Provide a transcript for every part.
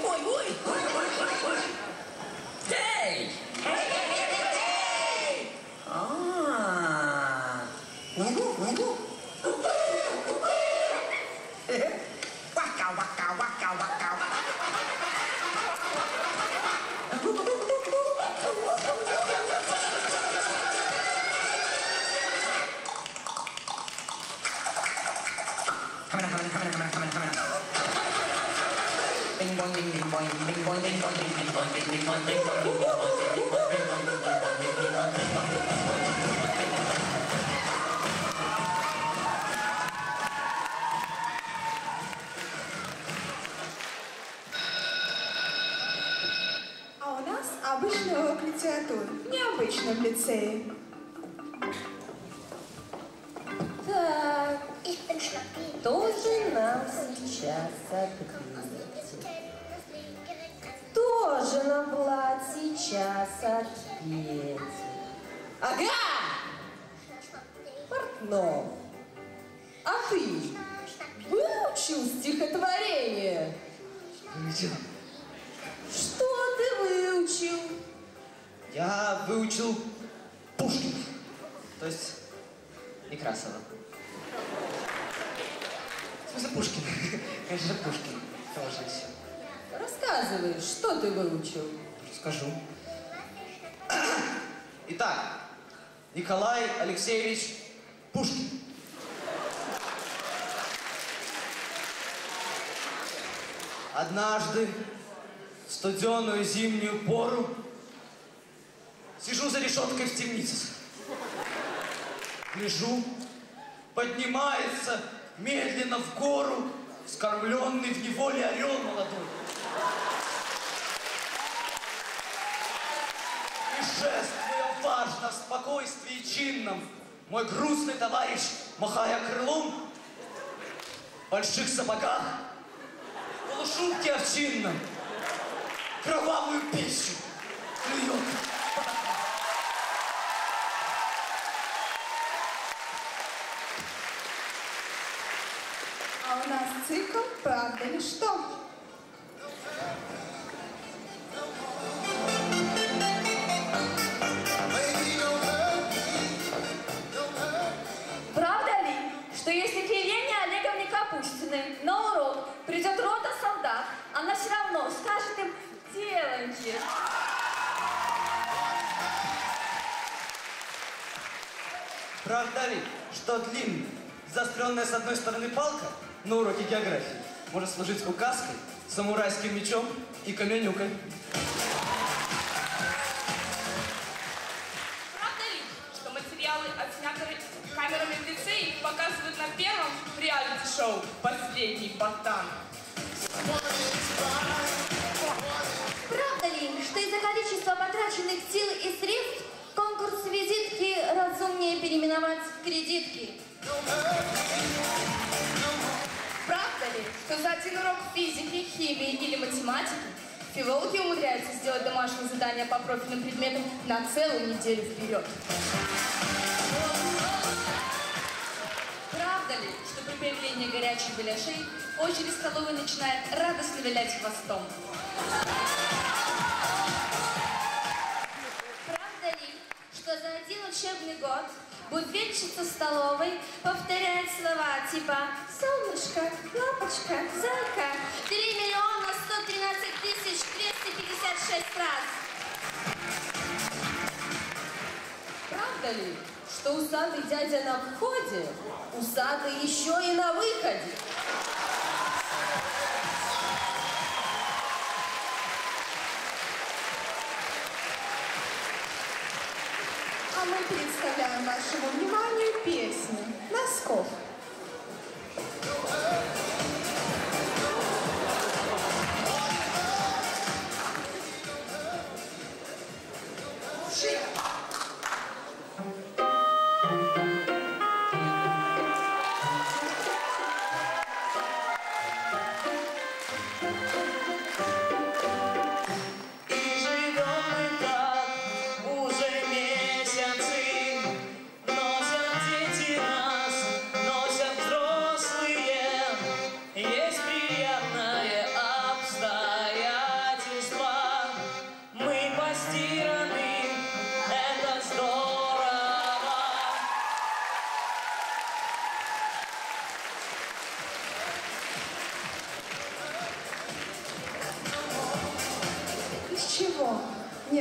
ой. Эй! Угу. Вака. А у нас обычный урок литературы, необычно в лицее. Так, кто же нам сейчас ответит? Кто же нам, Влад, сейчас ответит? Ага! Портнов, а ты выучил стихотворение? Выучил. Что ты выучил? Я выучил Пушкина. То есть Некрасова. В смысле Пушкин? Конечно, Пушкин. Тоже еще. Рассказывай, что ты выучил? Скажу. Итак, Николай Алексеевич Пушкин. Однажды в студеную зимнюю пору сижу за решеткой в темнице. Гляжу, поднимается медленно в гору скормленный в неволе орел молодой. И шествуя важно в спокойствии чинном, мой грустный товарищ, махая крылом, в больших сапогах, в полушубке овчинном, кровавую пищу клюет. А у нас цикл «Правда ли что?». Правда ли, что если к Елене Олеговне Капустиной на урок придет рота солдат, она все равно скажет им «делайте». Правда ли, что длинная, заостренная с одной стороны палка на уроке географии может служить указкой, самурайским мечом и каменюкой? Правда ли, что материалы, отснятые камерами в лицее, показывают на первом реалити-шоу «Последний ботан»? Правда ли, что из-за количества потраченных сил и средств конкурс визитки разумнее переименовать в кредитки? Правда ли, что за один урок физики, химии или математики филологи умудряются сделать домашнее задание по профильным предметам на целую неделю вперед? Правда ли, что при появлении горячих беляшей очередь в столовой начинает радостно вилять хвостом? Правда ли, что за один учебный год буфетчица столовой повторяет слова типа «Солнышко», «Лапочка», «Зайка» 3 113 256 раз? Правда ли, что усатый дядя на входе, усатый еще и на выходе? А мы представляем вашему вниманию песню «Носков». Уже месяцы, но за дети нас, но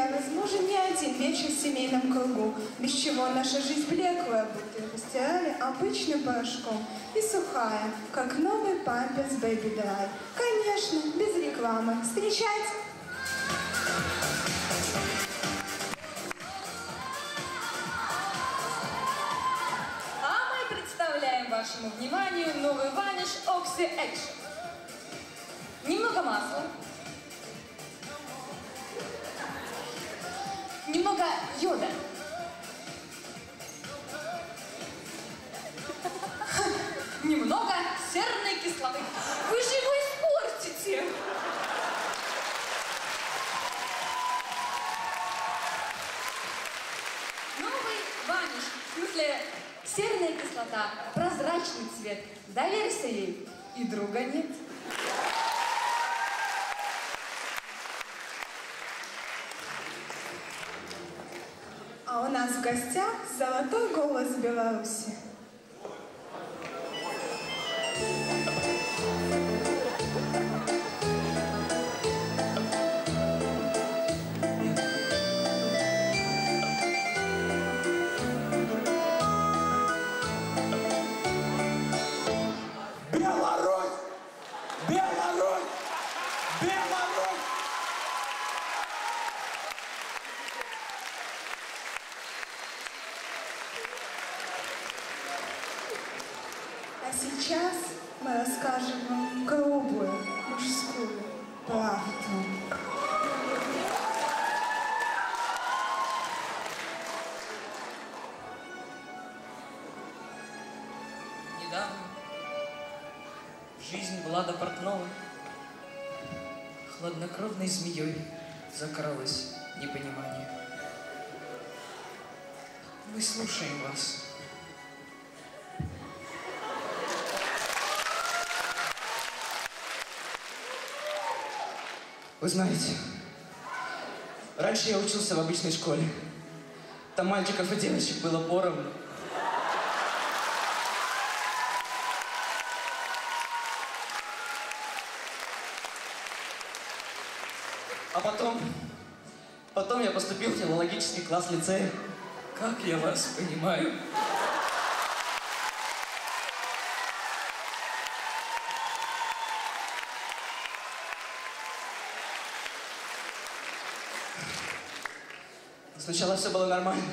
невозможен ни один вечер в семейном кругу, без чего наша жизнь блеклая, будто ее постирали обычным порошком, и сухая, как новый памперс Baby Dry. Конечно, без рекламы. Встречайте! А мы представляем вашему вниманию новый ваниш Oxy Action. Немного масла. Немного йода. Немного серной кислоты. Вы же его испортите. Новый ваниш. В смысле, серная кислота, прозрачный цвет. Доверься ей, и друга нет. А у нас в гостях золотой голос Беларуси. Беларусь! Беларусь! Беларусь! А сейчас мы расскажем вам грубую мужскую правду. Недавно жизнь Влада Портнова хладнокровной змеей закралось непонимание. Мы слушаем вас. Вы знаете, раньше я учился в обычной школе. Там мальчиков и девочек было поровну. А потом я поступил в филологический класс лицея. Как я вас понимаю. Сначала все было нормально.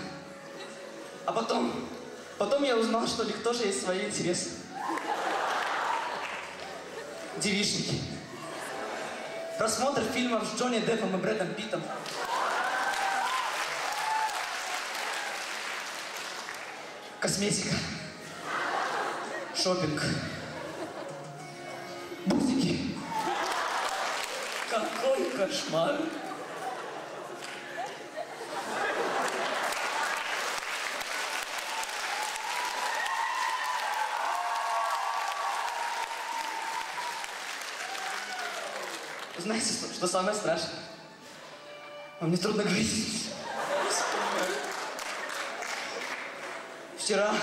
А потом я узнал, что у них тоже есть свои интересы. Девичники. Просмотр фильмов с Джонни Деппом и Брэдом Питтом. Косметика. Шопинг. Бузики. Какой кошмар. Знаете, что самое страшное? А мне трудно говорить. Вчера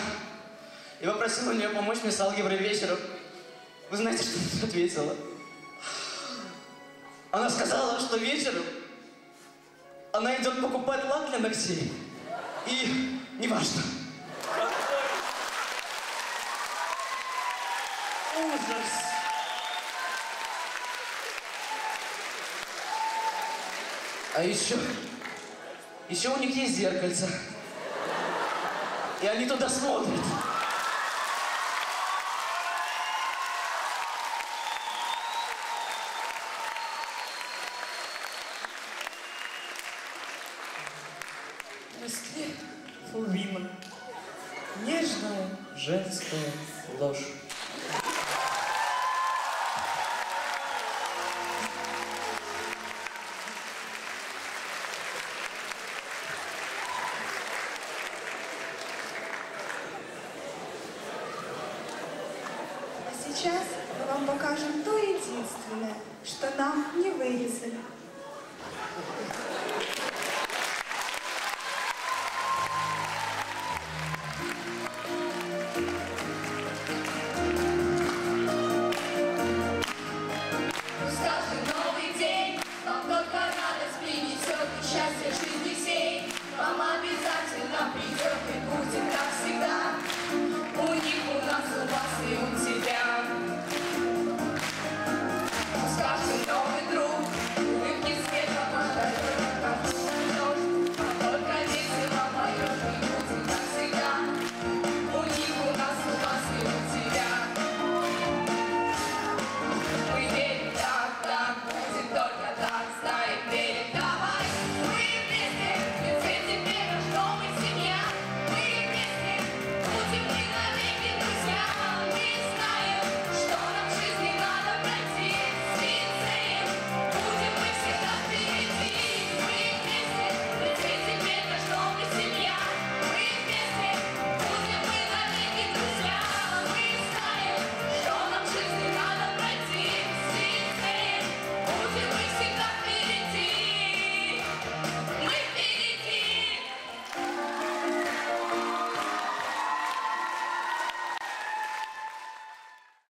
я попросил у нее помочь мне с алгеброй вечером. Вы знаете, что она ответила? Она сказала, что вечером она идет покупать лак для ногтей. И неважно. Ужас. А еще у них есть зеркальце. И они туда смотрят. Respect for women. Нежная женская ложь. Сейчас мы вам покажем то единственное, что нам не вырезали.